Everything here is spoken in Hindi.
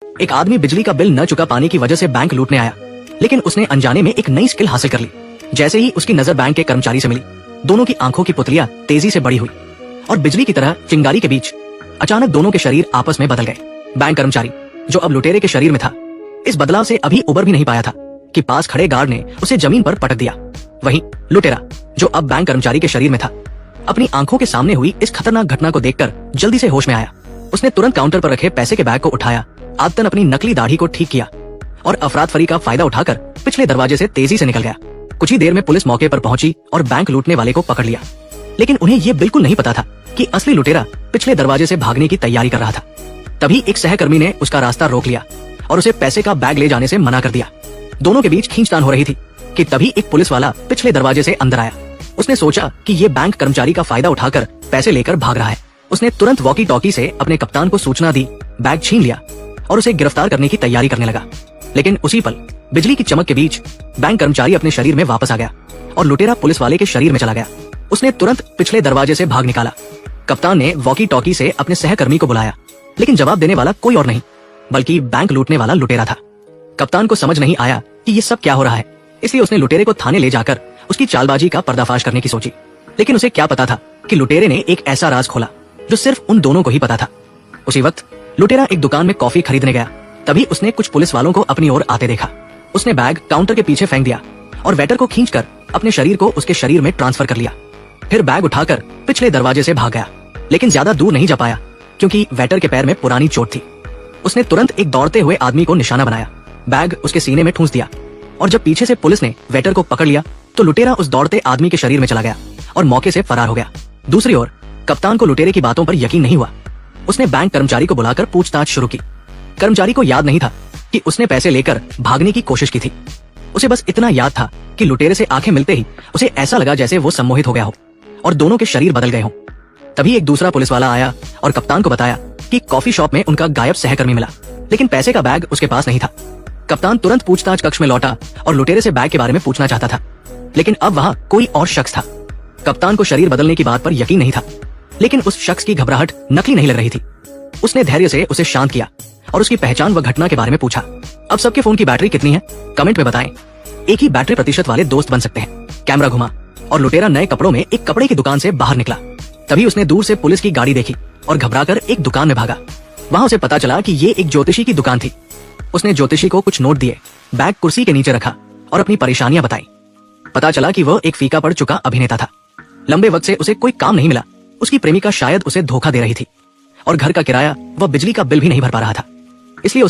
एक आदमी बिजली का बिल न चुका पाने की वजह से बैंक लूटने आया, लेकिन उसने अनजाने में एक नई स्किल हासिल कर ली। जैसे ही उसकी नजर बैंक के कर्मचारी से मिली, दोनों की आंखों की पुतलियां तेजी से बड़ी हुई और बिजली की तरह चिंगारी के बीच अचानक दोनों के शरीर आपस में बदल गए। बैंक कर्मचारी, जो अब लुटेरे के शरीर में था, इस बदलाव से अभी उबर भी नहीं पाया था कि पास खड़े गार्ड ने उसे जमीन पर पटक दिया। वहीं लुटेरा, जो अब बैंक कर्मचारी के शरीर में था, अपनी आंखों के सामने हुई इस खतरनाक घटना को देखकर जल्दी से होश में आया। उसने तुरंत काउंटर पर रखे पैसे के बैग को उठाया, आदतन अपनी नकली दाढ़ी को ठीक किया और अफरातफरी का फायदा उठाकर पिछले दरवाजे से तेजी से निकल गया। कुछ ही देर में पुलिस मौके पर पहुंची और बैंक लूटने वाले को पकड़ लिया, लेकिन उन्हें ये बिल्कुल नहीं पता था कि असली लुटेरा पिछले दरवाजे से भागने की तैयारी कर रहा था। तभी एक सहकर्मी ने उसका रास्ता रोक लिया और उसे पैसे का बैग ले जाने से मना कर दिया। दोनों के बीच खींचतान हो रही थी कि तभी एक पुलिस वाला पिछले दरवाजे से अंदर आया। उसने सोचा कि ये बैंक कर्मचारी का फायदा उठाकर पैसे लेकर भाग रहा है। उसने तुरंत वॉकी टॉकी से अपने कप्तान को सूचना दी, बैग छीन लिया और उसे गिरफ्तार करने की तैयारी करने लगा। लेकिन उसी पल बिजली की चमक के बीच बैंक कर्मचारी अपने शरीर में वापस आ गया और लुटेरा पुलिस वाले के शरीर में चला गया। उसने तुरंत पिछले दरवाजे से भाग निकाला। कप्तान ने वॉकी टॉकी से अपने सहकर्मी को बुलाया, लेकिन जवाब देने वाला कोई और नहीं बल्कि बैंक लूटने वाला लुटेरा था। कप्तान को समझ नहीं आया कि ये सब क्या हो रहा है, इसलिए उसने लुटेरे को थाने ले जाकर उसकी चालबाजी का पर्दाफाश करने की सोची। लेकिन उसे क्या पता था कि लुटेरे ने एक ऐसा राज खोला जो सिर्फ उन दोनों को ही पता था। उसी वक्त लुटेरा एक दुकान में कॉफी खरीदने गया। तभी उसने कुछ पुलिस वालों को अपनी ओर आते देखा। उसने बैग काउंटर के पीछे फेंक दिया और वेटर को खींचकर अपने शरीर को उसके शरीर में ट्रांसफर कर लिया। फिर बैग उठाकर पिछले दरवाजे से भाग गया, लेकिन ज्यादा दूर नहीं जा पाया क्योंकि वेटर के पैर में पुरानी चोट थी। उसने तुरंत एक दौड़ते हुए आदमी को निशाना बनाया, बैग उसके सीने में ठूंस दिया और जब पीछे से पुलिस ने वेटर को पकड़ लिया तो लुटेरा उस दौड़ते आदमी के शरीर में चला गया और मौके से फरार हो गया। दूसरी ओर कप्तान को लुटेरे की बातों पर यकीन नहीं हुआ। उसने बैंक कर्मचारी को बुलाकर पूछताछ शुरू की। कर्मचारी को याद नहीं था कि उसने पैसे लेकर भागने की कोशिश की थी। उसे बस इतना याद था कि लुटेरे से आंखें मिलते ही उसे ऐसा लगा जैसे वो सम्मोहित हो गया हो और दोनों के शरीर बदल गए हों। तभी एक दूसरा पुलिस वाला आया और कप्तान को बताया कि कॉफी शॉप में उनका गायब सहकर्मी मिला, लेकिन पैसे का बैग उसके पास नहीं था। कप्तान तुरंत पूछताछ कक्ष में लौटा और लुटेरे से बैग के बारे में पूछना चाहता था, लेकिन अब वहां कोई और शख्स था। कप्तान को शरीर बदलने की बात पर यकीन नहीं था, लेकिन उस शख्स की घबराहट नकली नहीं लग रही थी। उसने धैर्य से उसे शांत किया और उसकी पहचान व घटना के बारे में पूछा। अब सबके फोन की बैटरी कितनी है, कमेंट में बताएं। एक ही बैटरी प्रतिशत वाले दोस्त बन सकते हैं। कैमरा घुमा और लुटेरा नए कपड़ों में एक कपड़े की दुकान से बाहर निकला। तभी उसने दूर से पुलिस की गाड़ी देखी और घबराकर एक दुकान में भागा। वहां उसे पता चला कि ये एक ज्योतिषी की दुकान थी। उसने ज्योतिषी को कुछ नोट दिए, बैग कुर्सी के नीचे रखा और अपनी परेशानियां बताई। पता चला कि वह एक फीका पड़ चुका अभिनेता था। लंबे वक्त से उसे कोई काम नहीं मिला। उसकी प्रेमिका शायद उसे धोखा दे रही थी और घर का किराया व बिजली का बिल भी नहीं भर पा रहा था, इसलिए उसने